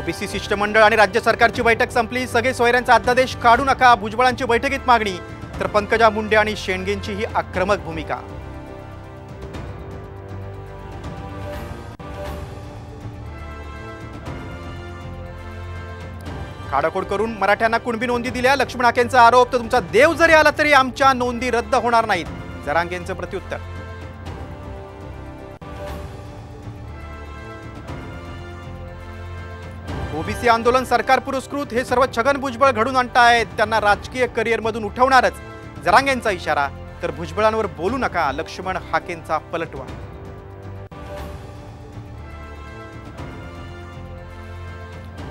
OBC शिष्टमंडळ आणि राज्य सरकारची बैठक संपली। सगळे सोयऱ्यांचा अध्यादेश काढू नका, भुजबळांची बैठकीत मागणी। तर पंकजा मुंडे आणि शेंडेंची ही आक्रमक भूमिका। खाडाखोड करून मराठ्यांना कुणबी नोंदी दिल्या, लक्ष्मण हाकेंचा आरोप। तर तुमचा देव जरी आला तरी आमच्या नोंदी रद्द होणार नाहीत, जरांगेंचं प्रत्युत्तर। ओबीसी आंदोलन सरकार पुरस्कृत, हे सर्व छगन भुजबळ घडून आणतायत, त्यांना राजकीय करिअर मधून उठवणारच, जरांगेंचा इशारा। तर भुजबळांवर बोलू नका, लक्ष्मण हाकेंचा पलटवार।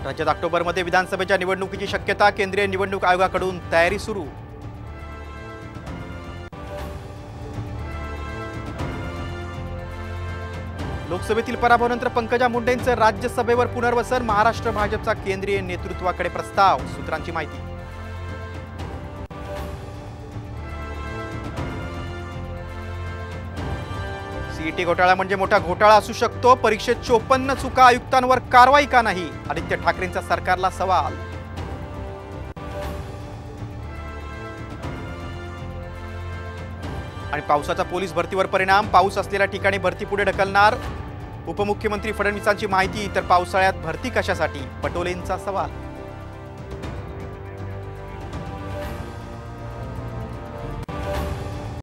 राज्यात ऑक्टोबरमध्ये विधानसभेच्या निवडणुकीची शक्यता, केंद्रीय निवडणूक आयोगाकडून तयारी सुरू। लोकसभेतील पराभवानंतर पंकजा मुंडेंचं राज्यसभेवर पुनर्वसन, महाराष्ट्र भाजपचा केंद्रीय नेतृत्वाकडे प्रस्ताव, सूत्रांची माहिती। सीईटी घोटाळा म्हणजे मोठा घोटाळा असू शकतो, परीक्षेत 54 चुका, आयुक्तांवर कारवाई का नाही, आदित्य ठाकरेंचा सरकारला सवाल। आणि पावसाचा पोलीस भरतीवर परिणाम, पाऊस असलेल्या ठिकाणी भरती पुढे ढकलणार, उपमुख्यमंत्री फडणवीसांची माहिती। तर पावसाळ्यात भरती कशासाठी, पटोलेंचा सवाल।